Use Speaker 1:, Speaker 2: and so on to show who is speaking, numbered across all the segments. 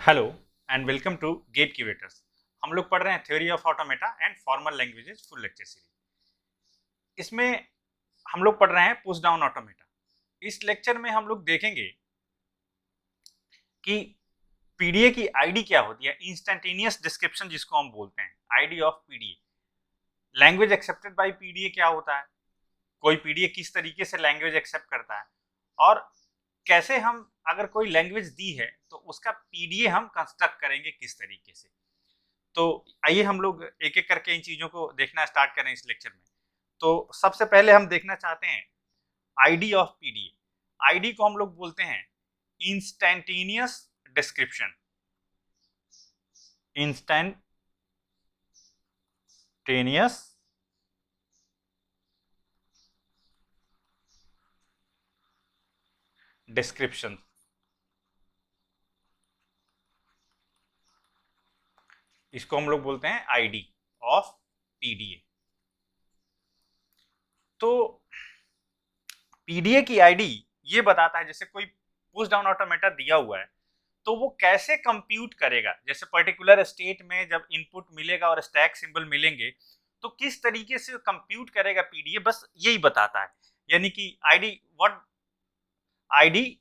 Speaker 1: Hello and welcome to GATE Curators. हम लोग पढ़ रहे हैं theory of automata and formal languages full lecture series. इसमें हम लोग पढ़ रहे हैं पुश डाउन ऑटोमेटा। इस लेक्चर में हम लोग देखेंगे कि पीडीए की आईडी क्या होती है, इंस्टेंटेनियस डिस्क्रिप्शन जिसको हम बोलते हैं, ID of PDA. Language accepted by PDA क्या होता है, कोई पीडीए किस तरीके से लैंग्वेज एक्सेप्ट करता है, और कैसे हम अगर कोई लैंग्वेज दी है तो उसका पीडीए हम कंस्ट्रक्ट करेंगे किस तरीके से। तो आइए हम लोग एक एक करके इन चीजों को देखना स्टार्ट करें इस लेक्चर में। तो सबसे पहले हम देखना चाहते हैं आईडी ऑफ पीडीए। आईडी को हम लोग बोलते हैं इंस्टेंटेनियस डिस्क्रिप्शन। इंस्टेंटेनियस डिस्क्रिप्शन, इसको हम लोग बोलते हैं आईडी ऑफ पीडीए। तो पीडीए की आईडी ये बताता है, जैसे कोई पुश डाउन ऑटोमेटा दिया हुआ है तो वो कैसे कंप्यूट करेगा, जैसे पर्टिकुलर स्टेट में जब इनपुट मिलेगा और स्टैक सिंबल मिलेंगे तो किस तरीके से कंप्यूट करेगा पीडीए, बस यही बताता है। यानी कि ID what ID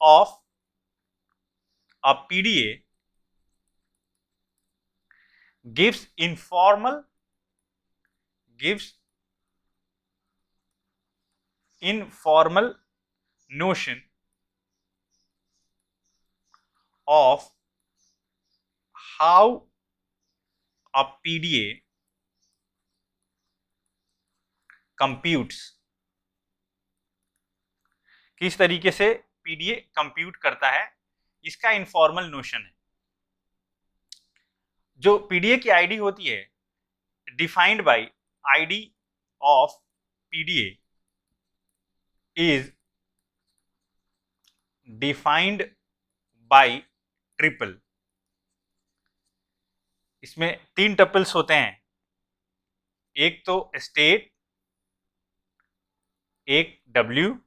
Speaker 1: of a PDA gives informal notion of how a PDA computes, किस तरीके से पीडीए कंप्यूट करता है, इसका इनफॉर्मल नोशन है। जो पीडीए की आईडी होती है defined by ID of PDA is defined by triple. इसमें 3 टपल्स होते हैं, एक तो स्टेट, एक डब्ल्यू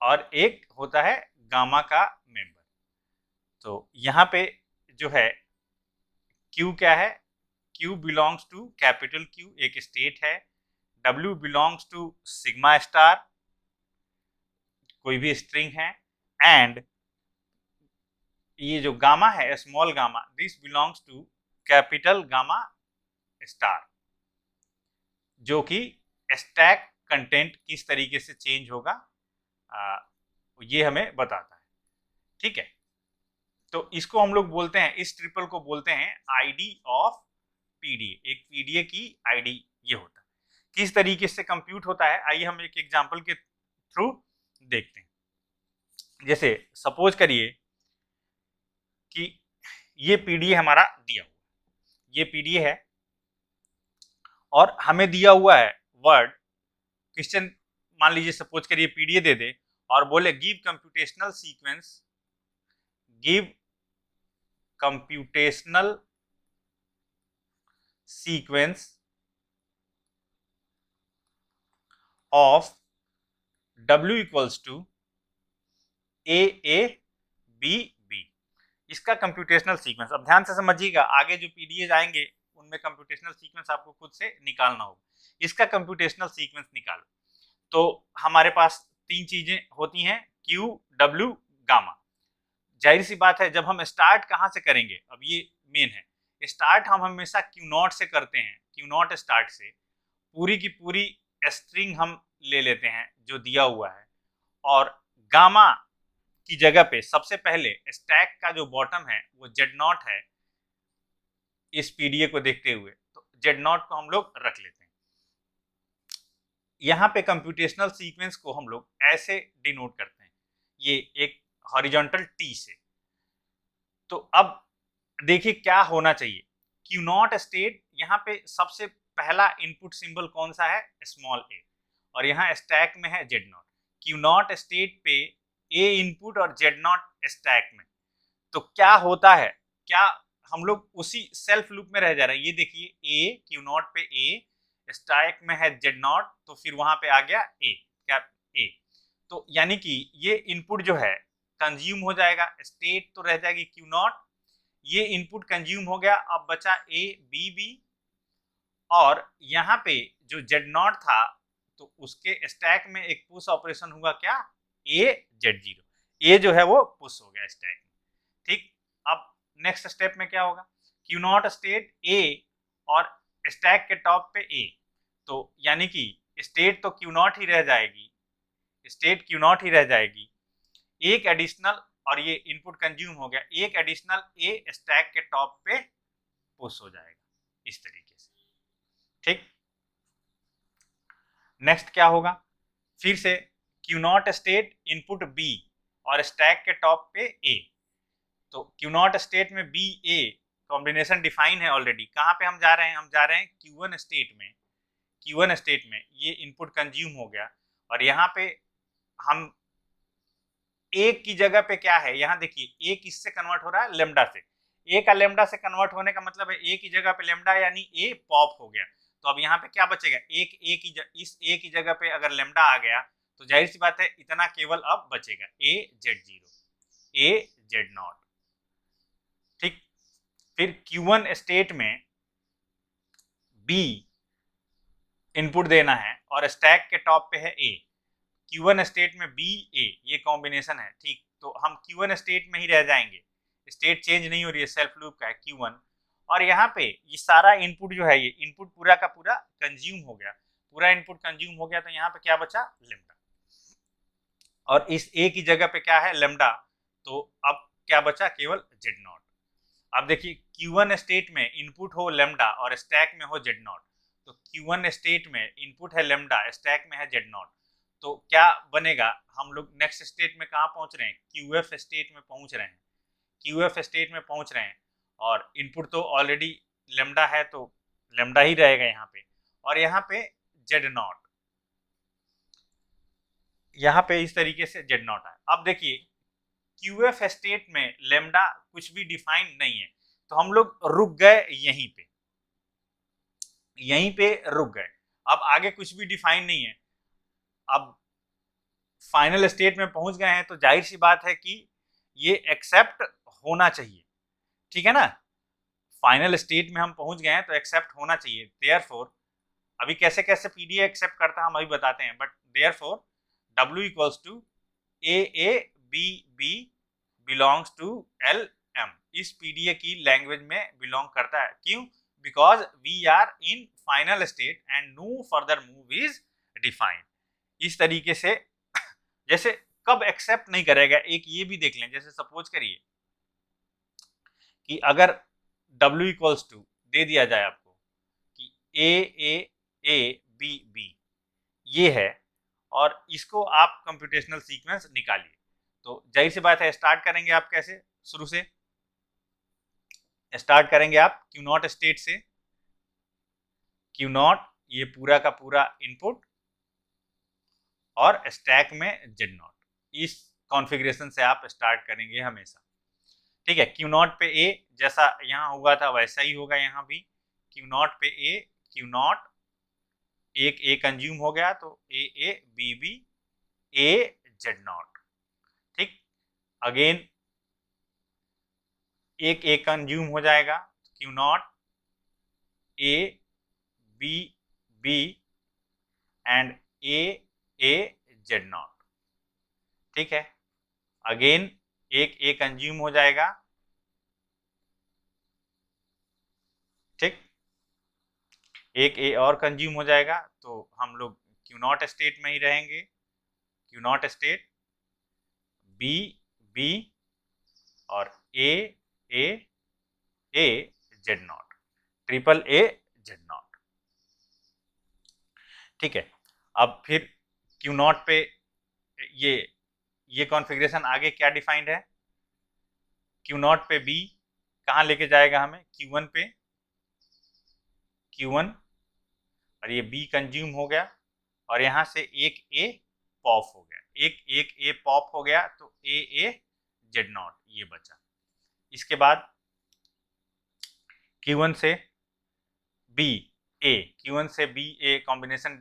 Speaker 1: और एक होता है गामा का मेंबर। तो यहाँ पे जो है Q क्या है, Q belongs to capital Q, एक स्टेट है। W belongs to sigma star, कोई भी स्ट्रिंग है। एंड ये जो गामा है, small gamma, this belongs to capital gamma star, जो कि स्टैक कंटेंट किस तरीके से चेंज होगा ये हमें बताता है। ठीक है, तो इसको हम लोग बोलते हैं, इस ट्रिपल को बोलते हैं आईडी ऑफ पीडीए। एक पीडीए की आईडी ये होता है। किस तरीके से कंप्यूट होता है, आइए हम एक एग्जांपल के थ्रू देखते हैं। जैसे सपोज करिए कि ये पीडीए हमारा दिया हुआ, ये पीडीए है और हमें दिया हुआ है वर्ड क्वेश्चन। मान लीजिए सपोज करिए पीडीए दे दे और बोले give computational sequence of W equals to A B B। इसका कंप्यूटेशनल सीक्वेंस, अब ध्यान से समझिएगा, आगे जो पीडीए आएंगे उनमें कंप्यूटेशनल सीक्वेंस आपको खुद से निकालना होगा। इसका कंप्यूटेशनल सीक्वेंस निकालो तो हमारे पास 3 चीजें होती हैं, Q, W, गामा। जाहिर सी बात है, जब हम स्टार्ट कहाँ से करेंगे, अब ये मेन है, स्टार्ट हम हमेशा Q0 से करते हैं। Q0 स्टार्ट से पूरी की पूरी स्ट्रिंग हम ले लेते हैं जो दिया हुआ है, और गामा की जगह पे सबसे पहले स्टैक का जो बॉटम है वो Z0 है। इस पीडीए को देखते हुए तो Z0 को हम लोग रख लेते हैं। यहाँ पे कंप्यूटेशनल सीक्वेंस को हम लोग ऐसे डिनोट करते हैं, ये एक हॉरिजॉन्टल T से। तो अब देखिए क्या होना चाहिए, Q0 स्टेट, यहाँ पे सबसे पहला इनपुट सिंबल कौन सा है, स्मॉल a, और यहाँ स्टैक में है Z0। Q0 स्टेट पे a इनपुट और Z0 स्टैक में, तो क्या होता है, क्या हम लोग उसी सेल्फ लूप में रह जा रहे हैं। ये देखिए a, Q0 पे a, स्टैक में है Z0, तो फिर वहां पे आ गया a, क्या a। तो यानी कि ये इनपुट जो है कंज्यूम हो जाएगा, स्टेट तो रह जाएगी क्यू नॉट, ये इनपुट कंज्यूम हो गया, अब बचा ए बी बी, और यहाँ पे जो जेड नॉट था तो उसके स्टैक में एक पुश ऑपरेशन हुआ, क्या, ए जेड जीरो, ए जो है वो पुश हो गया स्टैक में। ठीक, अब नेक्स्ट स्टेप में क्या होगा, क्यू नॉट स्टेट ए और स्टैक के टॉप पे ए, तो यानी कि स्टेट तो क्यू नॉट ही रह जाएगी, स्टेट क्यू नॉट ही रह जाएगी, एक एडिशनल, और ये इनपुट कंज्यूम हो गया, एक एडिशनल ए स्टैक के टॉप पे पुश हो जाएगा इस तरीके से। ठीक, नेक्स्ट क्या होगा, फिर से Q not state input B और स्टैक के टॉप पे ए, तो क्यू नॉट स्टेट में बी ए कॉम्बिनेशन डिफाइन है ऑलरेडी, कहाँ पे हम जा रहे हैं, हम जा रहे हैं Q1 स्टेट में, Q1 स्टेट में ये इनपुट कंज्यूम हो गया, और यहाँ पे हम एक की जगह पे क्या है, यहाँ देखिए एक किससे कन्वर्ट हो रहा है, लेमडा से, ए का लेमडा से कन्वर्ट होने का मतलब है ए की जगह पे लेमडा, यानी ए पॉप हो गया, तो अब यहाँ पे क्या बचेगा, एक ए की इस ए की जगह पे अगर लेमडा आ गया तो जाहिर सी बात है इतना केवल अब बचेगा A Z zero, A Z not. ठीक, फिर Q1 स्टेट में बी इनपुट देना है और स्टैक के टॉप पे है ए, Q1 स्टेट में बी ए ये कॉम्बिनेशन है। ठीक, तो हम Q1 स्टेट में ही रह जाएंगे, स्टेट चेंज नहीं हो रही है, सेल्फ लूप का है Q1, और यहाँ पे ये सारा इनपुट जो है, ये इनपुट पूरा का पूरा कंज्यूम हो गया, पूरा इनपुट कंज्यूम हो गया, तो यहाँ पे क्या बचा, लेमडा, और इस ए की जगह पे क्या है, लेमडा, तो अब क्या बचा, केवल जेड नॉट। अब देखिए Q1 स्टेट में इनपुट हो लेमडा और स्टैक में हो जेड नॉट, तो Q1 स्टेट में इनपुट है लेमडा, स्टैक में है जेड नॉट, तो क्या बनेगा, हम लोग नेक्स्ट स्टेट में कहाँ पहुंच रहे हैं, QF स्टेट में पहुंच रहे हैं, QF स्टेट में पहुंच रहे हैं, और इनपुट तो ऑलरेडी लेमडा है तो लेमडा ही रहेगा यहाँ पे, और यहाँ पे जेड नॉट, यहाँ पे इस तरीके से जेड नॉट है। अब देखिए QF स्टेट में लेमडा कुछ भी डिफाइन नहीं है, तो हम लोग रुक गए यहीं पे, यहीं पे रुक गए, अब आगे कुछ भी डिफाइन नहीं है, अब फाइनल स्टेट में पहुंच गए हैं, तो जाहिर सी बात है कि ये एक्सेप्ट होना चाहिए, ठीक है ना, फाइनल स्टेट में हम पहुंच गए हैं तो एक्सेप्ट होना चाहिए, देयरफॉर अभी कैसे कैसे पीडीए एक्सेप्ट करता है हम अभी बताते हैं, but therefore W equals to A B B belongs to L M, इस पीडीए की लैंग्वेज में बिलोंग करता है, क्यों, because we are in final state and no further move is defined. इस तरीके से जैसे कब एक्सेप्ट नहीं करेगा, एक ये भी देख लें, जैसे सपोज करिए कि अगर W इक्वल्स टू दे दिया जाए आपको कि ए बी बी ये है, और इसको आप कंप्यूटेशनल सीक्वेंस निकालिए, तो जाहिर सी बात है स्टार्ट करेंगे आप कैसे, शुरू से स्टार्ट करेंगे आप Q नॉट स्टेट से, Q नॉट ये पूरा का पूरा इनपुट और स्टैक में जेड नॉट, इस कॉन्फ़िगरेशन से आप स्टार्ट करेंगे हमेशा। ठीक है, Q नॉट पे ए जैसा यहाँ हुआ था वैसा ही होगा यहाँ भी, Q नॉट पे ए, Q नॉट एक ए कंज्यूम हो गया तो A B B A Z not. ठीक, अगेन एक ए कंज्यूम हो जाएगा, Q not A B B and A Z not. ठीक है, अगेन एक ए कंज्यूम हो जाएगा, ठीक, एक ए और कंज्यूम हो जाएगा, तो हम लोग Q नॉट स्टेट में ही रहेंगे, Q naught state B B और A Z naught, triple A Z not. ठीक है, अब फिर Q नॉट पे ये कॉन्फ़िगरेशन आगे क्या डिफाइंड है, Q नॉट पे बी कहाँ लेके जाएगा हमें, Q1 पे, Q1 और ये बी कंज्यूम हो गया, और यहाँ से एक ए पॉप हो गया, एक ए पॉप हो गया, तो ए जेड नॉट ये बचा। इसके बाद Q1 से बी ए, Q1 से बी ए कॉम्बिनेशन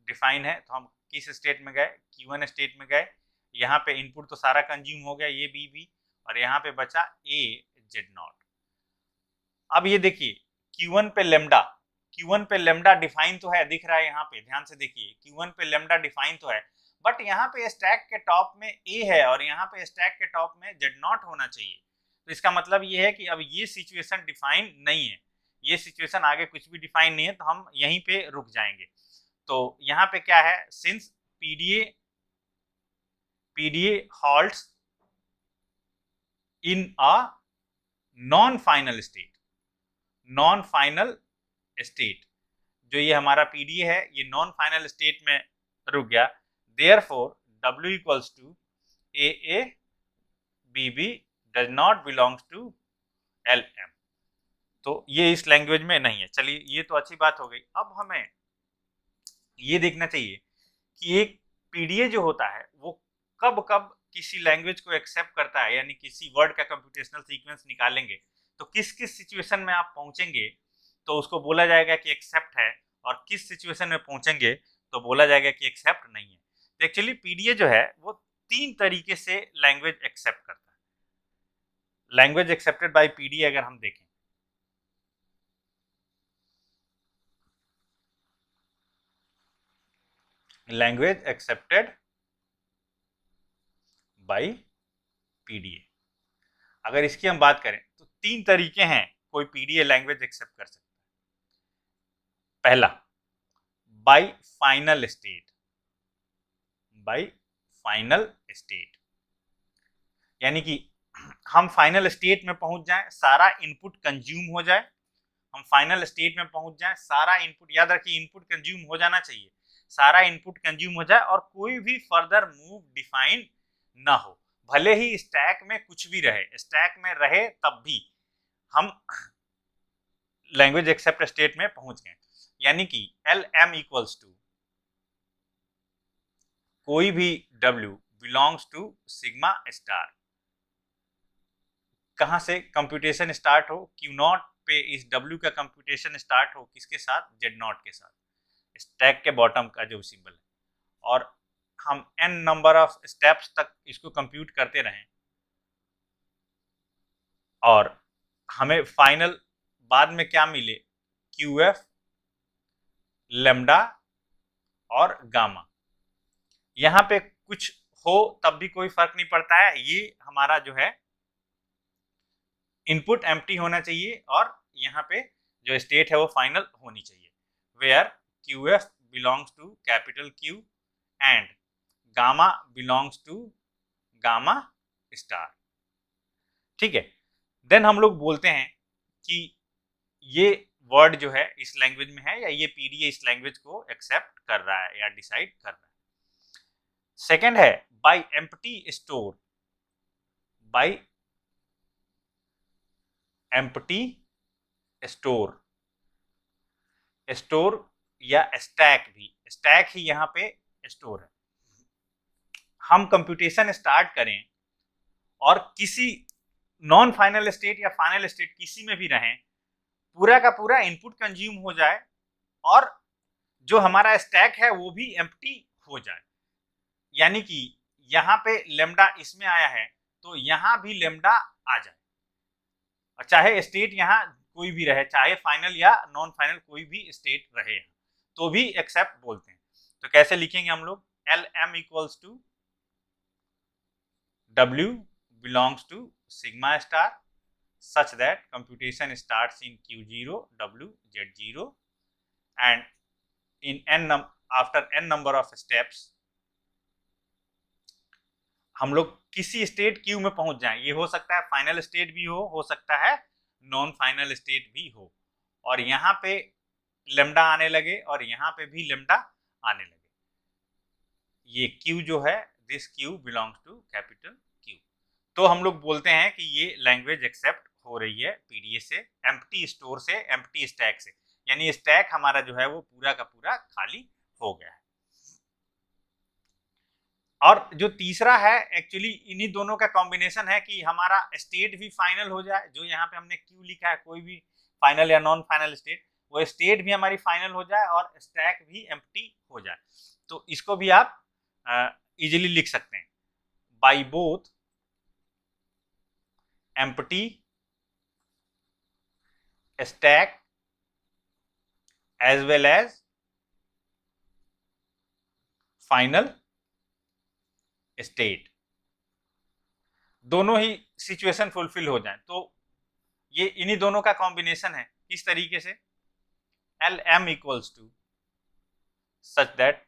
Speaker 1: डिफाइन है, तो हम किस स्टेट में गए, Q1 स्टेट में गए, यहाँ पे इनपुट तो सारा कंज्यूम हो गया, ये बी, और यहाँ पे बचा ए जेड नॉट। अब ये देखिए Q1 पे लेमडा डिफाइन तो है, दिख रहा है यहाँ पे, ध्यान से देखिए Q1 पे लेमडा डिफाइन तो है, बट यहाँ पे स्टैक के टॉप में ए है और यहाँ पे स्टैक के टॉप में जेड नॉट होना चाहिए। तो इसका मतलब ये है कि अब ये सिचुएशन डिफाइन नहीं है, ये सिचुएशन आगे कुछ भी डिफाइन नहीं है, तो हम यहीं पे रुक जाएंगे। तो यहाँ पे क्या है, since PDA halts in a non-final state, जो ये हमारा पीडीए है ये नॉन फाइनल स्टेट में रुक गया, therefore W equals to AA BB does not belongs to LM। तो ये इस लैंग्वेज में नहीं है। चलिए ये तो अच्छी बात हो गई। अब हमें ये देखना चाहिए कि एक पीडीए जो होता है वो कब कब किसी लैंग्वेज को एक्सेप्ट करता है, यानी किसी वर्ड का कंप्यूटेशनल सीक्वेंस निकालेंगे तो किस किस सिचुएशन में आप पहुंचेंगे तो उसको बोला जाएगा कि एक्सेप्ट है, और किस सिचुएशन में पहुंचेंगे तो बोला जाएगा कि एक्सेप्ट नहीं है। तो एक्चुअली पीडीए जो है वो 3 तरीके से लैंग्वेज एक्सेप्ट करता है। लैंग्वेज एक्सेप्टेड बाय पीडीए अगर हम देखें, लैंग्वेज एक्सेप्टेड बाय पीडीए, अगर इसकी हम बात करें तो 3 तरीके हैं कोई पीडीए लैंग्वेज एक्सेप्ट कर सकता है। पहला, बाय फाइनल स्टेट, यानी कि हम फाइनल स्टेट में पहुंच जाएं, सारा इनपुट कंज्यूम हो जाए, हम फाइनल स्टेट में पहुंच जाएं, सारा इनपुट, याद रखिए इनपुट कंज्यूम हो जाना चाहिए, सारा इनपुट कंज्यूम हो जाए और कोई भी फर्दर मूव डिफाइन ना हो, भले ही स्टैक में कुछ भी रहे, स्टैक में रहे तब भी हम लैंग्वेज एक्सेप्ट स्टेट में पहुंच गए। यानी कि LM इक्वल्स टू कोई भी W belongs to sigma star, कहां से कंप्यूटेशन स्टार्ट हो, Q0 पे इस W का कंप्यूटेशन स्टार्ट हो, किसके साथ, Z0 के साथ, स्टैक के बॉटम का जो सिंबल है, और हम n नंबर ऑफ स्टेप्स तक इसको कंप्यूट करते रहें और हमें फाइनल बाद में क्या मिले, QF, लेमडा और गामा। यहाँ पे कुछ हो तब भी कोई फर्क नहीं पड़ता है, ये हमारा जो है इनपुट एम्प्टी होना चाहिए और यहाँ पे जो स्टेट है वो फाइनल होनी चाहिए, where QF belongs to capital Q and gamma belongs to gamma star. ठीक है, देन हम लोग बोलते हैं कि ये वर्ड जो है इस लैंग्वेज में है या ये पीडीए इस लैंग्वेज को एक्सेप्ट कर रहा है या डिसाइड कर रहा है। सेकेंड है by empty store, by empty store, store या स्टैक भी, स्टैक ही यहाँ पे स्टोर है। हम कंप्यूटेशन स्टार्ट करें और किसी नॉन फाइनल स्टेट या फाइनल स्टेट किसी में भी रहें, पूरा का पूरा इनपुट कंज्यूम हो जाए और जो हमारा स्टैक है वो भी एम्प्टी हो जाए, यानी कि यहाँ पे लेमडा इसमें आया है तो यहाँ भी लेमडा आ जाए, और चाहे स्टेट यहाँ कोई भी रहे, चाहे फाइनल या नॉन फाइनल कोई भी स्टेट रहे तो भी एक्सेप्ट बोलते हैं। तो कैसे लिखेंगे हम लोग, LM equals to W belongs to sigma star such that computation starts in Q0 W Z0 and in after n number of steps हम लोग किसी स्टेट Q में पहुंच जाएं, ये हो सकता है फाइनल स्टेट भी हो सकता है नॉन फाइनल स्टेट भी हो, और यहाँ पे लेमडा आने लगे और यहाँ पे भी लेमडा आने लगे, ये Q जो है this Q belongs to capital Q। तो हम लोग बोलते हैं कि ये लैंग्वेज एक्सेप्ट हो रही है पीडीए से, एम्प्टी स्टोर से, एम्प्टी स्टैक से, यानी स्टैक हमारा जो है वो पूरा का पूरा खाली हो गया है। और जो तीसरा है एक्चुअली इन्हीं दोनों का कॉम्बिनेशन है कि हमारा स्टेट भी फाइनल हो जाए, जो यहाँ पे हमने Q लिखा है कोई भी फाइनल या नॉन फाइनल स्टेट, वो स्टेट भी हमारी फाइनल हो जाए और स्टैक भी एम्प्टी हो जाए। तो इसको भी आप इजीली लिख सकते हैं। by both empty stack as well as final state, दोनों ही सिचुएशन फुलफिल हो जाए। तो ये इन्हीं दोनों का कॉम्बिनेशन है। किस तरीके से? LM equals to such that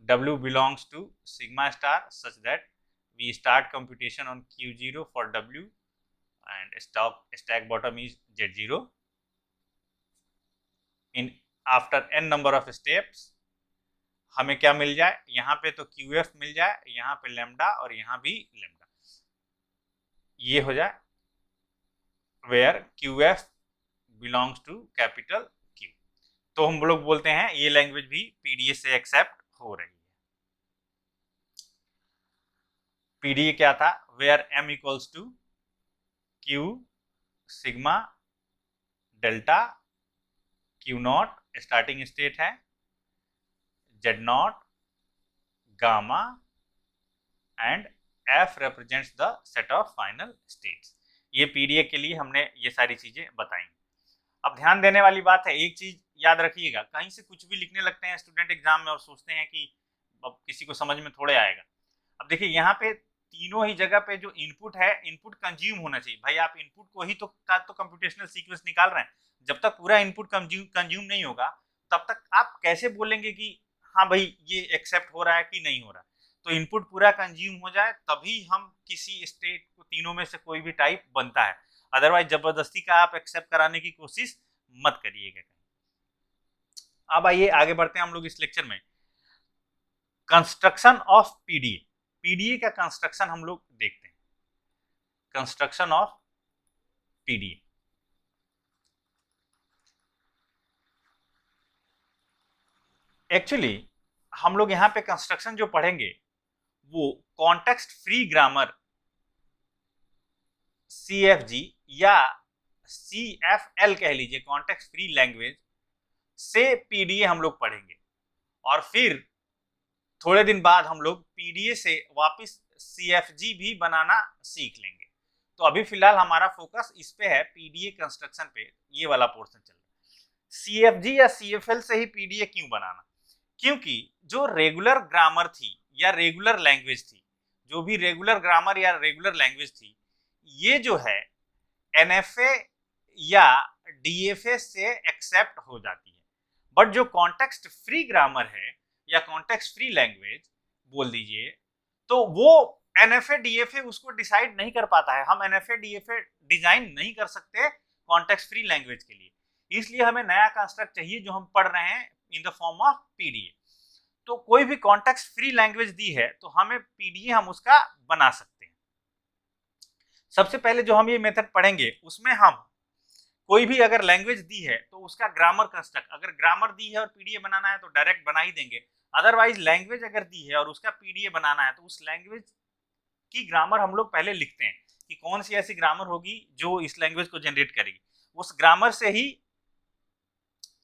Speaker 1: W belongs to sigma star such that we start computation on Q0 for W and stack bottom is Z0. In after n number of steps हमें क्या मिल जाए? यहाँ पे तो QF मिल जाए, यहाँ पे lambda और यहाँ भी लैम्डा, ये हो जाए where QF belongs to capital Q। तो हम लोग बोलते हैं ये लैंग्वेज भी पीडीए से एक्सेप्ट हो रही है। पीडीए क्या था? where M equals to Q sigma delta Q not starting state है, Z not gamma and F represents the set of final states। ये पीडीए के लिए हमने ये सारी चीजें बताई। अब ध्यान देने वाली बात है, एक चीज याद रखिएगा, कहीं से कुछ भी लिखने लगते हैं स्टूडेंट एग्जाम में और सोचते हैं कि अब किसी को समझ में थोड़े आएगा। अब देखिए यहाँ पे तीनों ही जगह पे जो इनपुट है, इनपुट कंज्यूम होना चाहिए। भाई आप इनपुट को ही तो कंप्यूटेशनल सीक्वेंस निकाल रहे हैं, जब तक पूरा इनपुट कंज्यूम नहीं होगा तब तक आप कैसे बोलेंगे कि हाँ भाई ये एक्सेप्ट हो रहा है कि नहीं हो रहा। तो इनपुट पूरा कंज्यूम हो जाए तभी हम किसी स्टेट को, तीनों में से कोई भी टाइप बनता है, अदरवाइज जबरदस्ती का आप एक्सेप्ट कराने की कोशिश मत करिएगा। अब आइए आगे बढ़ते हैं हम लोग इस लेक्चर में। कंस्ट्रक्शन ऑफ पीडीए, पीडीए का कंस्ट्रक्शन हम लोग देखते हैं। कंस्ट्रक्शन ऑफ पीडीए, एक्चुअली हम लोग यहाँ पे कंस्ट्रक्शन जो पढ़ेंगे वो कॉन्टेक्स्ट फ्री ग्रामर CFG या CFL कह लीजिए, कॉन्टेक्स्ट फ्री लैंग्वेज से पीडीए हम लोग पढ़ेंगे और फिर थोड़े दिन बाद हम लोग पीडीए से वापस CFG भी बनाना सीख लेंगे। तो अभी फिलहाल हमारा फोकस इस पे है, पीडीए कंस्ट्रक्शन पे, ये वाला पोर्शन चल रहा है। CFG या CFL से ही पीडीए क्यों बनाना? क्योंकि जो रेगुलर ग्रामर थी या रेगुलर लैंग्वेज थी, जो भी रेगुलर ग्रामर या रेगुलर लैंग्वेज थी, ये जो है NFA या DFA से एक्सेप्ट हो जाती है। बट जो कॉन्टेक्स्ट फ्री ग्रामर है या कॉन्टेक्स्ट फ्री लैंग्वेज बोल दीजिए, तो वो NFA DFA उसको डिसाइड नहीं कर पाता है। हम NFA DFA डिजाइन नहीं कर सकते कॉन्टेक्स्ट फ्री लैंग्वेज के लिए, इसलिए हमें नया कंस्ट्रक्ट चाहिए जो हम पढ़ रहे हैं in the form of PDA. तो कोई भी कॉन्टेक्स्ट फ्री लैंग्वेज दी है तो हमें पीडीए हम उसका बना सकते हैं। सबसे पहले जो हम ये मेथड पढ़ेंगे उसमें हम कोई भी अगर लैंग्वेज दी है तो उसका ग्रामर कंस्ट्रक्ट, अगर ग्रामर दी है और पीडीए बनाना है तो डायरेक्ट बना ही देंगे। अदरवाइज लैंग्वेज अगर दी है और उसका पीडीए बनाना है तो उस लैंग्वेज की ग्रामर हम लोग पहले लिखते हैं कि कौन सी ऐसी ग्रामर होगी जो इस लैंग्वेज को जनरेट करेगी। उस ग्रामर से ही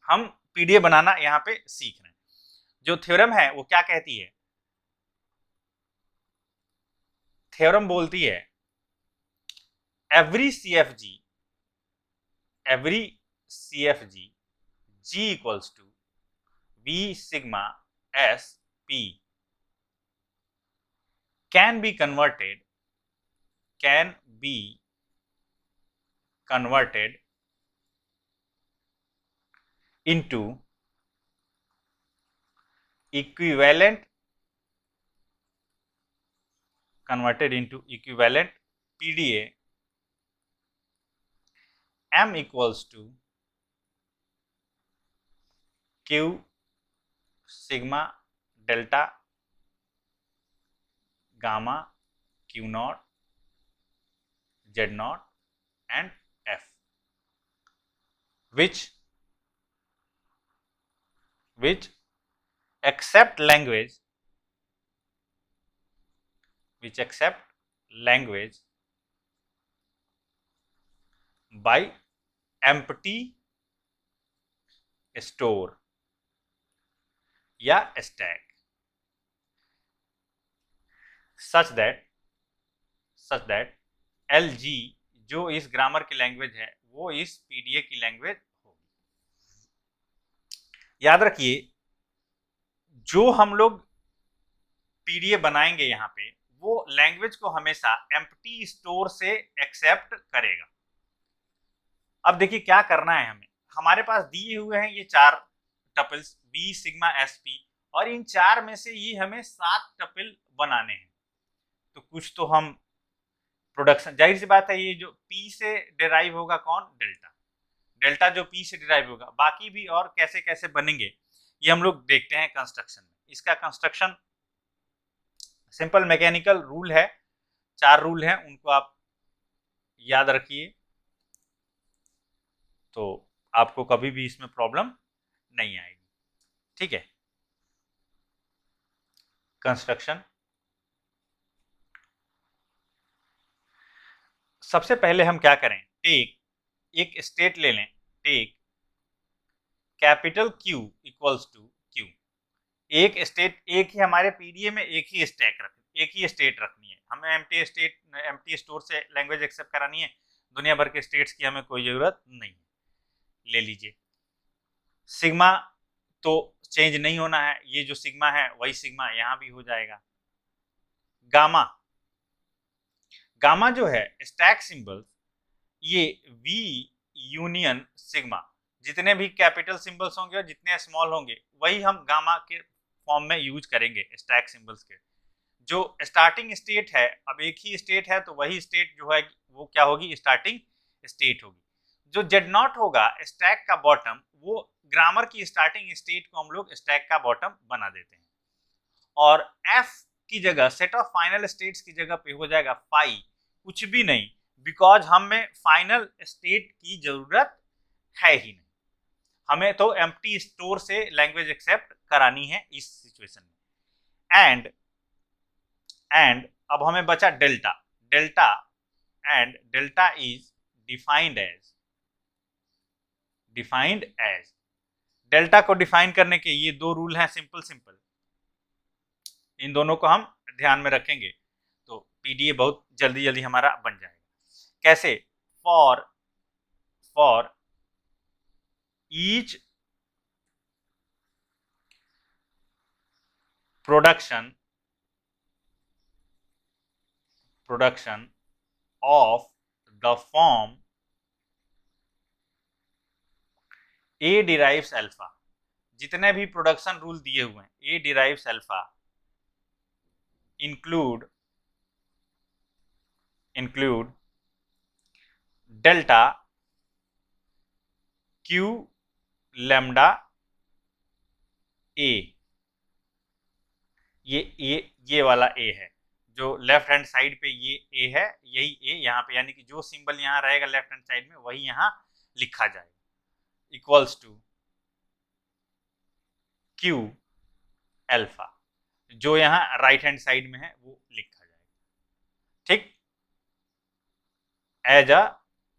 Speaker 1: हम पीडीए बनाना यहाँ पे सीख रहे हैं। जो थ्योरम है वो क्या कहती है? थ्योरम बोलती है every CFG G equals to V sigma S P can be converted into equivalent PDA M equals to Q sigma delta gamma Q naught Z naught and F, which accept language by empty store या stack। Such that LG जो इस grammar की language है वो इस PDA की language होगी। याद रखिए, जो हम लोग PDA बनाएंगे यहाँ पे वो लैंग्वेज को हमेशा एम्प्टी स्टोर से एक्सेप्ट करेगा। अब देखिए क्या करना है हमें, हमारे पास दिए हुए हैं ये 4 टपल्स B सिग्मा SP और इन 4 में से ये हमें 7 टपल बनाने हैं। तो कुछ तो हम प्रोडक्शन, जाहिर सी बात है ये जो P से डिराइव होगा कौन, डेल्टा जो P से डिराइव होगा, बाकी भी और कैसे कैसे बनेंगे ये हम लोग देखते हैं कंस्ट्रक्शन में। इसका कंस्ट्रक्शन सिंपल मैकेनिकल रूल है, 4 रूल हैं, उनको आप याद रखिए तो आपको कभी भी इसमें प्रॉब्लम नहीं आएगी। ठीक है, कंस्ट्रक्शन सबसे पहले हम क्या करें, टेक एक स्टेट ले लें, take capital Q equals to Q। एक स्टेट, एक ही हमारे पीडीए में एक ही स्टेट रखनी है, हमें एम्प्टी स्टोर से लैंग्वेज एक्सेप्ट करानी है, दुनिया भर के स्टेट्स की हमें कोई जरूरत नहीं है। ले लीजिए, सिग्मा तो चेंज नहीं होना है, ये जो सिग्मा है वही सिग्मा यहाँ भी हो जाएगा। गामा, गामा जो है स्टैक सिंबल, ये V यूनियन सिग्मा, जितने भी कैपिटल सिंबल्स होंगे और जितने स्मॉल होंगे वही हम गामा के फॉर्म में यूज करेंगे स्टैक सिंबल्स के। जो स्टार्टिंग स्टेट है, अब एक ही स्टेट है तो वही स्टेट जो है वो क्या होगी, स्टार्टिंग स्टेट होगी। जो जेड नॉट होगा स्टैक का बॉटम, वो ग्रामर की स्टार्टिंग स्टेट को हम लोग स्टैक का बॉटम बना देते हैं। और एफ की जगह, सेट ऑफ फाइनल स्टेट्स की जगह पे हो जाएगा फाई, कुछ भी नहीं, बिकॉज हमें फाइनल स्टेट की जरूरत है ही नहीं, हमें तो एम्प्टी स्टोर से लैंग्वेज एक्सेप्ट करानी है इस सिचुएशन में। एंड अब हमें बचा delta, delta is defined as delta को डिफाइन करने के ये 2 रूल हैं, सिंपल, इन दोनों को हम ध्यान में रखेंगे तो पीडीए बहुत जल्दी हमारा बन जाएगा। कैसे, for each production of the form A derives alpha, जितने भी प्रोडक्शन रूल दिए हुए हैं A derives alpha include delta Q lambda A, ये वाला A है, जो लेफ्ट हैंड साइड पे ये A है, यही A यहाँ पे, यानी कि जो सिंबल यहाँ रहेगा लेफ्ट हैंड साइड में वही यहाँ लिखा जाएगा, इक्वल्स टू Q अल्फा, जो यहाँ राइट हैंड साइड में है वो लिखा जाएगा। ठीक, एज अ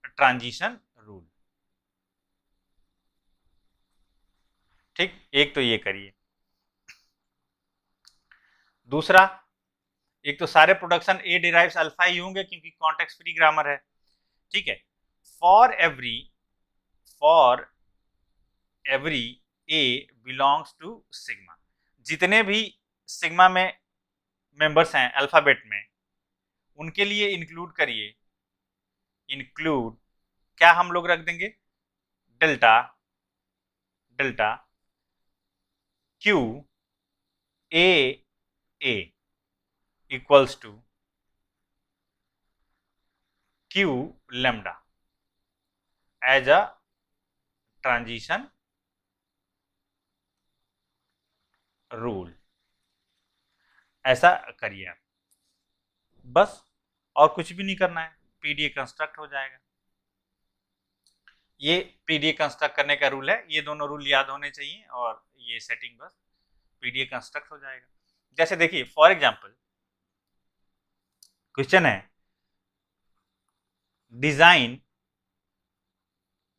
Speaker 1: ट्रांजिशन रूल। ठीक, एक तो ये करिए। दूसरा, एक तो सारे प्रोडक्शन A डिराइव्स अल्फा ही होंगे क्योंकि कॉन्टेक्स्ट फ्री ग्रामर है। ठीक है, for every A belongs to sigma, जितने भी सिग्मा में मेंबर्स हैं अल्फाबेट में, उनके लिए इंक्लूड करिए, क्या हम लोग रख देंगे, delta Q A equals to Q lambda as a transition rule. ऐसा करिए आप, बस और कुछ भी नहीं करना है, पीडीए कंस्ट्रक्ट हो जाएगा। ये पीडीए कंस्ट्रक्ट करने का रूल है, ये दोनों रूल याद होने चाहिए और ये सेटिंग, बस पीडीए कंस्ट्रक्ट हो जाएगा। जैसे देखिए फॉर एग्जांपल क्वेश्चन है, design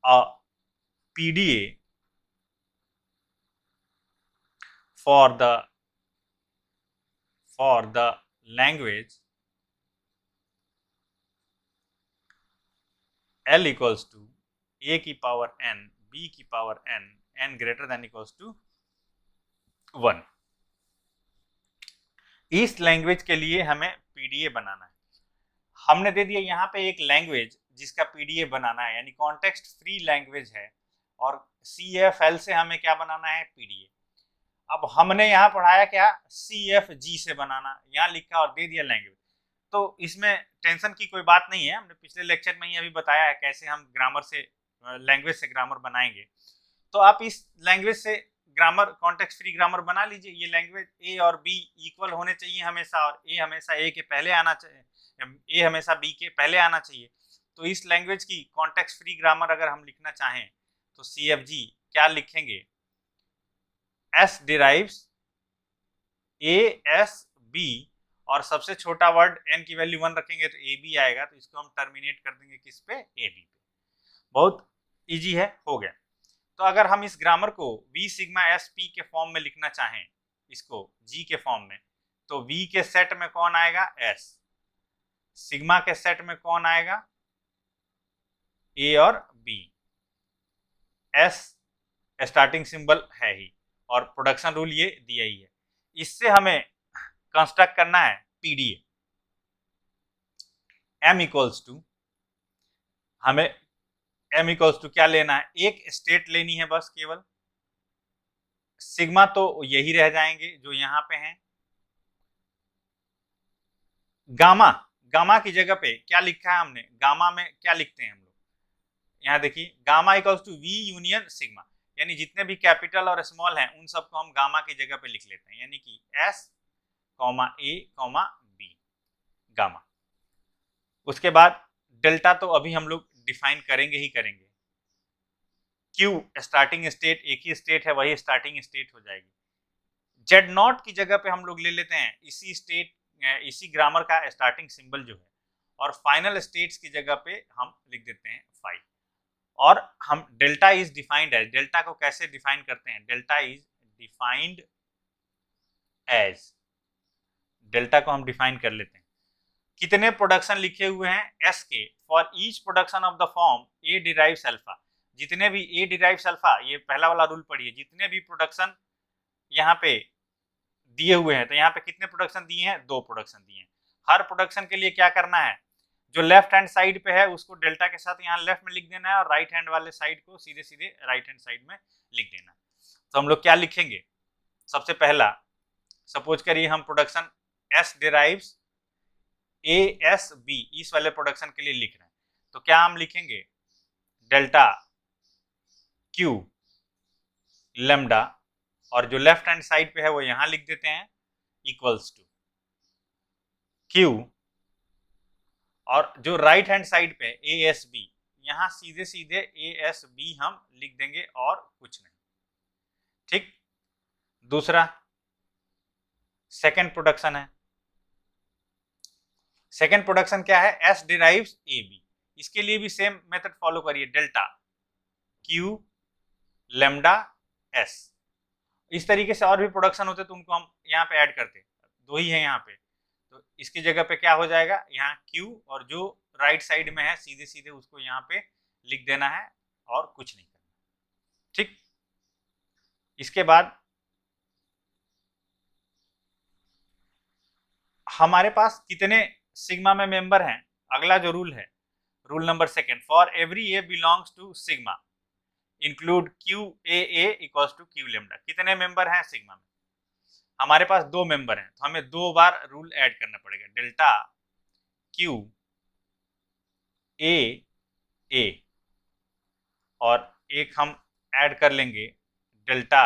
Speaker 1: a PDA for the language L equals to a की पावर n, b की power n, n greater than equals to 1। इस लैंग्वेज के लिए हमें पीडीए बनाना है। हमने दे दिया यहाँ पे एक लैंग्वेज जिसका पीडीए बनाना है, यानी कॉन्टेक्स्ट फ्री लैंग्वेज है, और CFL से हमें क्या बनाना है, पीडीए। अब हमने यहाँ पढ़ाया क्या, CFG से बनाना, यहाँ लिखा और दे दिया लैंग्वेज। तो इसमें टेंशन की कोई बात नहीं है, हमने पिछले लेक्चर में ही अभी बताया है कैसे हम ग्रामर से, लैंग्वेज से ग्रामर बनाएंगे। तो आप इस लैंग्वेज से ग्रामर, कॉन्टेक्स्ट फ्री ग्रामर बना लीजिए। ये लैंग्वेज ए और बी इक्वल होने चाहिए हमेशा, और ए हमेशा ए के पहले आना चाहिए, ए हमेशा बी के पहले आना चाहिए। तो इस लैंग्वेज की कॉन्टेक्स्ट फ्री ग्रामर अगर हम लिखना चाहें तो CFG क्या लिखेंगे, S डिराइव्स ASB, और सबसे छोटा वर्ड n की वैल्यू 1 रखेंगे तो AB आएगा, तो इसको हम टर्मिनेट कर देंगे किस पे, AB पे। बहुत इजी है, हो गया। तो अगर हम इस ग्रामर को V सिग्मा SP के फॉर्म में लिखना चाहें, इसको G के फॉर्म में, तो V के सेट में कौन आएगा, S, सिग्मा के सेट में कौन आएगा, A और B, S स्टार्टिंग सिंबल है ही, और प्रोडक्शन रूल ये दिया ही है। इससे हमें कंस्ट्रक्ट करना है पीडीए। M इक्वल्स टू, हमें M इक्वल्स टू क्या लेना है, एक स्टेट लेनी है बस केवल। सिग्मा तो यही रह जाएंगे जो यहाँ पे हैं। गामा, गामा की जगह पे क्या लिखा है हमने, गामा में क्या लिखते हैं हम लोग, यहाँ देखिए, gamma equals to V union sigma, यानी जितने भी कैपिटल और स्मॉल हैं उन सबको हम गामा की जगह पे लिख लेते हैं, यानी कि S, A, B, गामा। उसके बाद डेल्टा तो अभी हम लोग डिफाइन करेंगे ही करेंगे। Q स्टार्टिंग स्टेट, एक ही स्टेट है, वही स्टार्टिंग स्टेट हो जाएगी। Z0 की जगह पे हम लोग ले लेते हैं इसी स्टेट, इसी ग्रामर का स्टार्टिंग सिंबल जो है, और फाइनल स्टेट्स की जगह पे हम लिख देते हैं 5। और हम delta is defined as, delta को कैसे डिफाइन करते हैं, delta is defined as, delta को हम डिफाइन कर लेते हैं। कितने प्रोडक्शन लिखे हुए हैं S के, for each production of the form A derives alpha, जितने भी A डिराइव्स अल्फा, ये पहला वाला रूल पढ़िए, जितने भी प्रोडक्शन यहाँ पे दिए हुए हैं, तो यहाँ पे कितने प्रोडक्शन दिए हैं, 2 प्रोडक्शन दिए हैं। हर प्रोडक्शन के लिए क्या करना है, जो लेफ्ट हैंड साइड पे है उसको डेल्टा के साथ यहाँ लेफ्ट में लिख देना है, और राइट हैंड वाले साइड को सीधे सीधे राइट हैंड साइड में लिख देना है। तो हम लोग क्या लिखेंगे, सबसे पहला सपोज करिए हम प्रोडक्शन S डिराइव्स ASB, इस वाले प्रोडक्शन के लिए लिख रहे हैं, तो क्या हम लिखेंगे, डेल्टा Q लेमडा, और जो लेफ्ट हैंड साइड पे है वो यहां लिख देते हैं, इक्वल्स टू Q, और जो राइट हैंड साइड पे ASB, यहां सीधे सीधे ASB हम लिख देंगे और कुछ नहीं। ठीक, दूसरा सेकेंड प्रोडक्शन है, सेकेंड प्रोडक्शन क्या है, S डिराइव्स AB, इसके लिए भी सेम मेथड फॉलो करिए, डेल्टा Q लेमडा S। इस तरीके से और भी प्रोडक्शन होते तो उनको हम यहाँ पे ऐड करते, 2 ही है यहाँ पे, तो इसकी जगह पे क्या हो जाएगा, यहाँ Q, और जो राइट साइड में है सीधे सीधे उसको यहाँ पे लिख देना है और कुछ नहीं करना। ठीक, इसके बाद हमारे पास कितने सिग्मा में मेंबर हैं, अगला जो रूल है, rule number second, for every A belongs to sigma include QAA equals to Q lambda. कितने मेंबर हैं सिग्मा में, हमारे पास 2 मेंबर हैं, तो हमें 2 बार रूल ऐड करना पड़ेगा, डेल्टा QAA, और एक हम ऐड कर लेंगे डेल्टा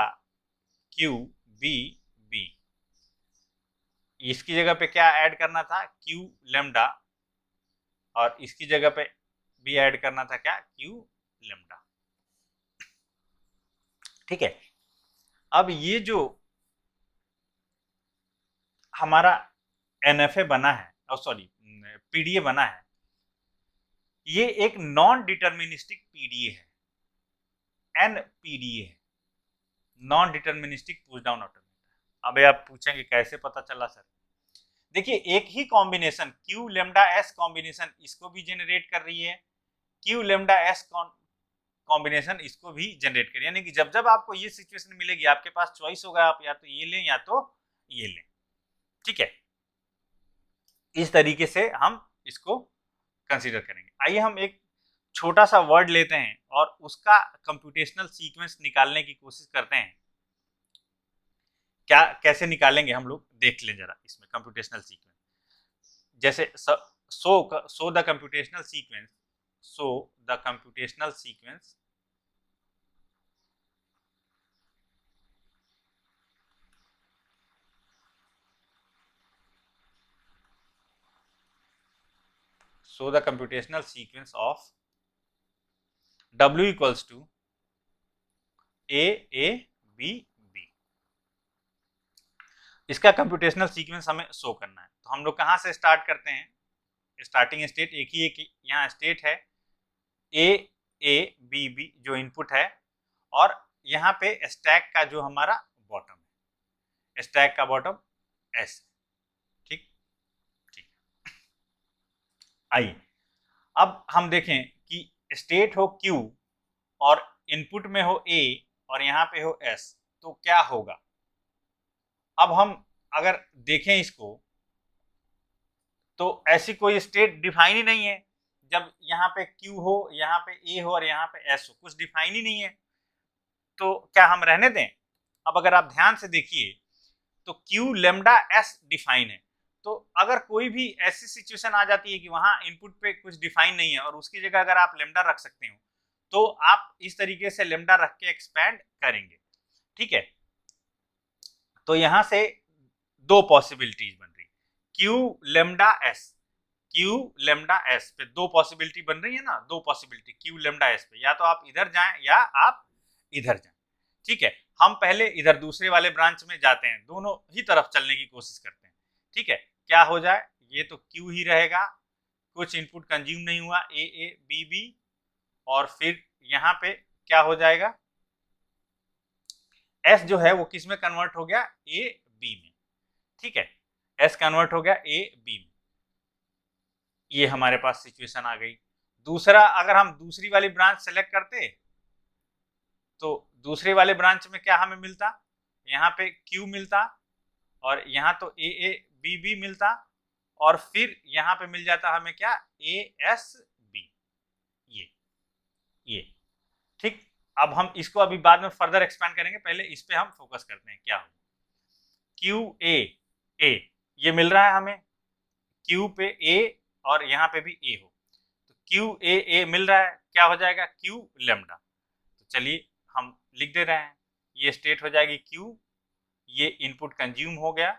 Speaker 1: QBB। इसकी जगह पे क्या ऐड करना था, Q लेमडा, और इसकी जगह पे भी ऐड करना था क्या, Q लेमडा। ठीक है, अब ये जो हमारा NFA बना है, सॉरी पीडीए बना है, ये एक नॉन डिटर्मिनिस्टिक पीडीए है, NPDA है, non deterministic push down automata. अब आप पूछेंगे कैसे पता चला सर, देखिए एक ही combination Q lambda S combination इसको भी जनरेट कर रही है, क्यू लेमडा एस कॉम्बिनेशन इसको भी जनरेट कर, यानी कि जब जब आपको ये सिचुएशन मिलेगी आपके पास चॉइस होगा, आप या तो ये लें या तो ये लें। ठीक है, इस तरीके से हम इसको कंसीडर करेंगे। आइए हम एक छोटा सा वर्ड लेते हैं और उसका कंप्यूटेशनल सीक्वेंस निकालने की कोशिश करते हैं। क्या कैसे निकालेंगे हम लोग देख लें जरा इसमें कंप्यूटेशनल सीक्वेंस। जैसे so the computational sequence, so the computational sequence so the computational sequence of W equals to A B B। इसका कंप्यूटेशनल सीक्वेंस हमें शो करना है, तो हम लोग कहाँ से स्टार्ट करते हैं? स्टार्टिंग स्टेट एक ही यहाँ स्टेट है A B B जो इनपुट है, और यहाँ पे स्टैक का जो हमारा बॉटम है, स्टैक का बॉटम S। ठीक ठीक, आइए अब हम देखें कि स्टेट हो Q और इनपुट में हो A और यहाँ पे हो S, तो क्या होगा? अब हम अगर देखें इसको तो ऐसी कोई स्टेट डिफाइन ही नहीं है। जब यहाँ पे Q हो, यहाँ पे A हो और यहाँ पे S हो, कुछ डिफाइन ही नहीं है, तो क्या हम रहने दें? अब अगर आप ध्यान से देखिए तो Q लेमडा S डिफाइन है, तो अगर कोई भी ऐसी सिचुएशन आ जाती है कि वहां इनपुट पे कुछ डिफाइन नहीं है और उसकी जगह अगर आप लेमडा रख सकते हो, तो आप इस तरीके से लेमडा रख के एक्सपैंड करेंगे। ठीक है, तो यहां से दो पॉसिबिलिटीज बन रही, Q lambda S, Q lambda S पे दो पॉसिबिलिटी बन रही है ना, दो पॉसिबिलिटी Q लेमडा S पे, या तो आप इधर जाएं या आप इधर जाएं। ठीक है, हम पहले इधर दूसरे वाले ब्रांच में जाते हैं, दोनों ही तरफ चलने की कोशिश करते हैं। ठीक है, क्या हो जाए, ये तो Q ही रहेगा, कुछ इनपुट कंज्यूम नहीं हुआ A B B, और फिर यहाँ पे क्या हो जाएगा, S जो है वो किस में कन्वर्ट हो गया, A B में। ठीक है, S कन्वर्ट हो गया A B में, ये हमारे पास सिचुएशन आ गई। दूसरा, अगर हम दूसरी वाली ब्रांच सेलेक्ट करते तो दूसरे वाले ब्रांच में क्या हमें मिलता, यहाँ पे Q मिलता और यहाँ तो A B B मिलता, और फिर यहाँ पे मिल जाता हमें क्या, A S B, ये। ठीक, अब हम इसको अभी बाद में फर्दर एक्सपैंड करेंगे, पहले इस पे हम फोकस करते हैं क्या हो। Q A ये मिल रहा है हमें, Q पे A और यहाँ पे भी A हो, तो Q A मिल रहा है, क्या हो जाएगा, Q लेमडा। तो चलिए हम लिख दे रहे हैं, ये स्टेट हो जाएगी Q, ये इनपुट कंज्यूम हो गया,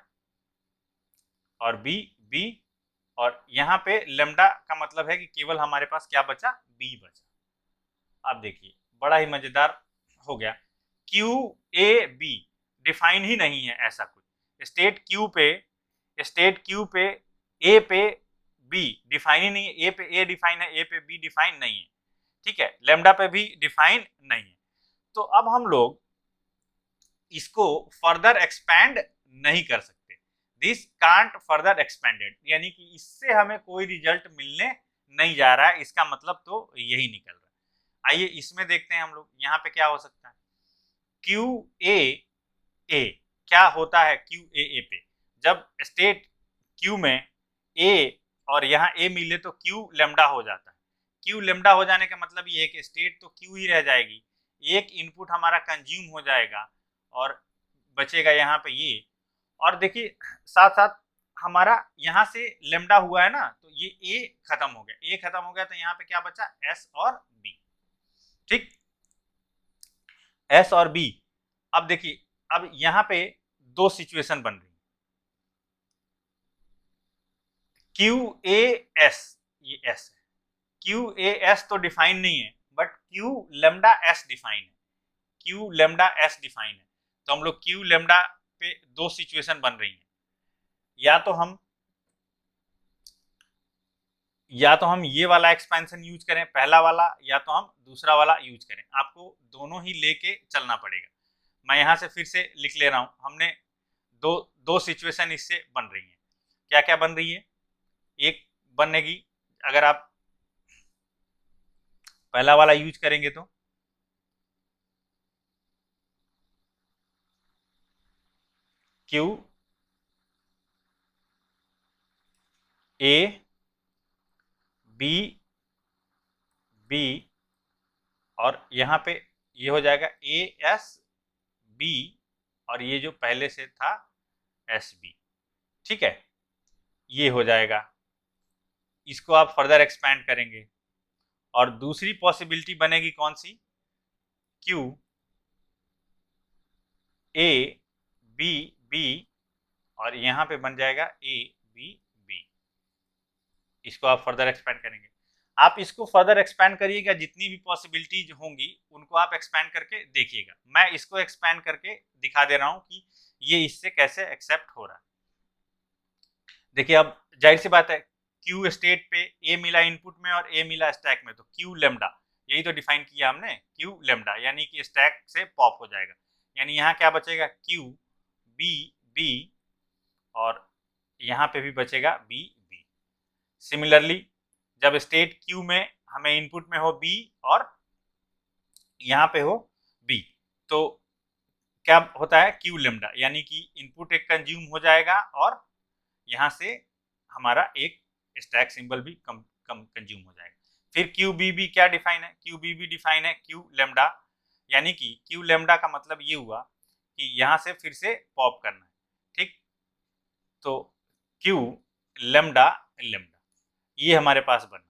Speaker 1: और B, और यहाँ पे लेमडा का मतलब है कि केवल हमारे पास क्या बचा, B बचा। आप देखिए बड़ा ही मजेदार हो गया, Q A B डिफाइन ही नहीं है ऐसा कुछ, स्टेट Q पे A पे B डिफाइन ही नहीं है, A पे A डिफाइन है, A पे B डिफाइन नहीं है। ठीक है, लेमडा पे भी डिफाइन नहीं है, तो अब हम लोग इसको फर्दर एक्सपैंड नहीं कर सकते, दिस कांट फर्दर एक्सपेंडेड, यानी कि इससे हमें कोई रिजल्ट मिलने नहीं जा रहा है, इसका मतलब तो यही निकल रहा है। आइए इसमें देखते हैं हम लोग, यहाँ पे क्या हो सकता है, Q A क्या होता है, Q A पे जब स्टेट Q में A और यहाँ A मिले तो Q लेमडा हो जाता है। Q लेमडा हो जाने का मतलब ये है कि स्टेट तो Q ही रह जाएगी, एक इनपुट हमारा कंज्यूम हो जाएगा और बचेगा यहाँ पे ये, और देखिए साथ साथ हमारा यहाँ से लेमडा हुआ है ना, तो ये A खत्म हो गया, A खत्म हो गया, तो यहाँ पे क्या बचा, S और B। ठीक, S और B। अब देखिए अब यहाँ पे दो सिचुएशन बन रही, Q A S, ये S है, Q A S तो डिफाइन नहीं है, but Q lambda S define है, Q लेमडा S डिफाइन है, तो हम लोग Q लेमडा पे दो सिचुएशन बन रही हैं, या तो हम ये वाला एक्सपेंशन यूज करें पहला वाला, या तो हम दूसरा वाला यूज करें, आपको दोनों ही लेके चलना पड़ेगा। मैं यहाँ से फिर से लिख ले रहा हूँ, हमने दो सिचुएशन इससे बन रही हैं क्या क्या बन रही है, एक बनेगी अगर आप पहला वाला यूज करेंगे तो क्यू ए बी बी और यहाँ पे ये हो जाएगा ए एस बी और ये जो पहले से था एस बी, ठीक है, ये हो जाएगा। इसको आप फर्दर एक्सपैंड करेंगे और दूसरी पॉसिबिलिटी बनेगी कौन सी, क्यू ए बी बी और यहाँ पे बन जाएगा ए बी बी। इसको आप फर्दर एक्सपैंड करेंगे। आप इसको फर्दर एक्सपैंड करिएगा, जितनी भी पॉसिबिलिटीज होंगी उनको आप एक्सपैंड करके देखिएगा। मैं इसको एक्सपैंड करके दिखा दे रहा हूँ कि ये इससे कैसे एक्सेप्ट हो रहा है। देखिए अब जाहिर सी बात है, क्यू स्टेट पे ए मिला इनपुट में और ए मिला स्टैक में, तो क्यू लेमडा यही तो डिफाइन किया हमने, क्यू लेमडा यानी कि स्टैक से पॉप हो जाएगा, यानी यहाँ क्या बचेगा, क्यू बी बी और यहाँ पे भी बचेगा बी बी। सिमिलरली जब स्टेट क्यू में हमें इनपुट में हो बी और यहाँ पे हो बी, तो क्या होता है, क्यू लेमडा यानी कि इनपुट एक कंज्यूम हो जाएगा और यहाँ से हमारा एक स्टैक सिंबल भी कंज्यूम हो जाएगा। फिर क्यू बी बी क्या डिफाइन है, क्यू बी बी डिफाइन है क्यू लेमडा, यानी कि क्यू लेमडा का मतलब ये हुआ कि यहाँ से फिर से पॉप करना है, ठीक। तो क्यू लेमडा लेमडा ये हमारे पास बना।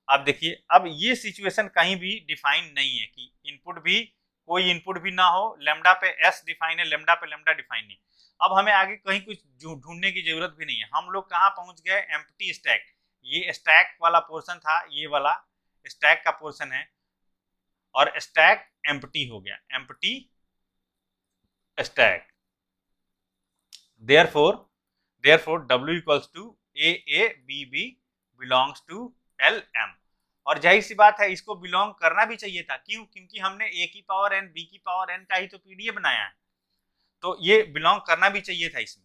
Speaker 1: अब देखिए, अब ये सिचुएशन कहीं भी डिफाइन नहीं है कि इनपुट भी कोई इनपुट भी ना हो, लेमडा पे एस डिफाइन है, लेमडा पे लेमडा डिफाइन नहीं। अब हमें आगे कहीं कुछ ढूंढने की जरूरत भी नहीं है। हम लोग कहाँ पहुंच गए, एम्प्टी स्टैक। ये स्टैक वाला पोर्शन था, ये वाला स्टैक का पोर्शन है और स्टैक एम्प्टी हो गया, empty stack. Therefore W equals to A B B belongs to L M। और जाहिर सी बात है इसको बिलोंग करना भी चाहिए था, क्यों, क्योंकि हमने A की पावर n B की पावर n का ही तो पीडीए बनाया है, तो ये बिलोंग करना भी चाहिए था इसमें।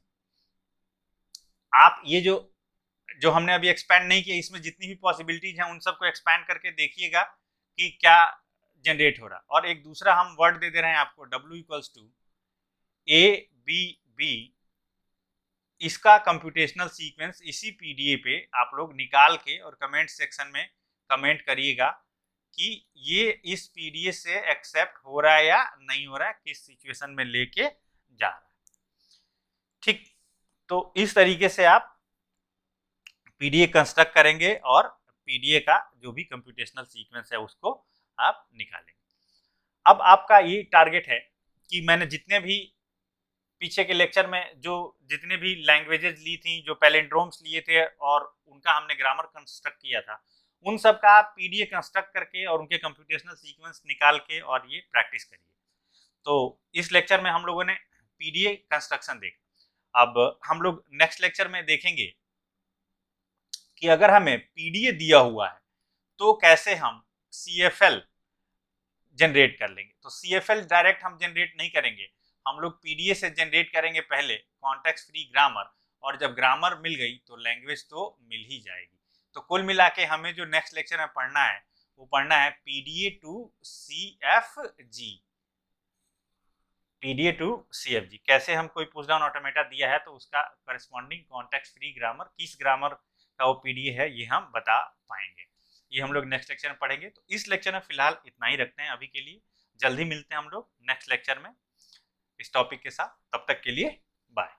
Speaker 1: आप ये जो हमने अभी एक्सपैंड नहीं किया, इसमें जितनी भी पॉसिबिलिटीज हैं उन सबको एक्सपैंड करके देखिएगा कि क्या जनरेट हो रहा। और एक दूसरा हम वर्ड दे दे रहे हैं आपको, W equals to A B B, इसका कंप्यूटेशनल सीक्वेंस इसी पीडीए पे आप लोग निकाल के और कमेंट सेक्शन में कमेंट करिएगा कि ये इस पीडीए से एक्सेप्ट हो रहा है या नहीं हो रहा है, किस सिचुएशन में लेके जा रहा है, ठीक। तो इस तरीके से आप पीडीए कंस्ट्रक्ट करेंगे और पीडीए का जो भी कंप्यूटेशनल सीक्वेंस है उसको आप निकालेंगे। अब आपका ये टारगेट है कि मैंने जितने भी पीछे के लेक्चर में जो जितने भी लैंग्वेजेस ली थी, जो पैलिंड्रोम्स लिए थे और उनका हमने ग्रामर कंस्ट्रक्ट किया था, उन सब का आप पीडीए कंस्ट्रक्ट करके और उनके कंप्यूटेशनल सीक्वेंस निकाल के और ये प्रैक्टिस करिए। तो इस लेक्चर में हम लोगों ने पीडीए कंस्ट्रक्शन देखा। अब हम लोग नेक्स्ट लेक्चर में देखेंगे कि अगर हमें पीडीए दिया हुआ है तो कैसे हम सीएफएल जनरेट कर लेंगे। तो सीएफएल डायरेक्ट हम जनरेट नहीं करेंगे, हम लोग पीडीए से जनरेट करेंगे पहले कॉन्टेक्स्ट फ्री ग्रामर, और जब ग्रामर मिल गई तो लैंग्वेज तो मिल ही जाएगी। तो कुल मिला के हमें जो नेक्स्ट लेक्चर में पढ़ना है वो पढ़ना है PDA to CFG. PDA to CFG कैसे हम कोई पुश डाउन ऑटोमेटा दिया है तो उसका करस्पॉन्डिंग कॉन्टेक्स्ट फ्री ग्रामर, किस ग्रामर का वो पीडीए है, ये हम बता पाएंगे। ये हम लोग नेक्स्ट लेक्चर में पढ़ेंगे। तो इस लेक्चर में फिलहाल इतना ही रखते हैं अभी के लिए, जल्दी मिलते हैं हम लोग नेक्स्ट लेक्चर में इस टॉपिक के साथ। तब तक के लिए बाय।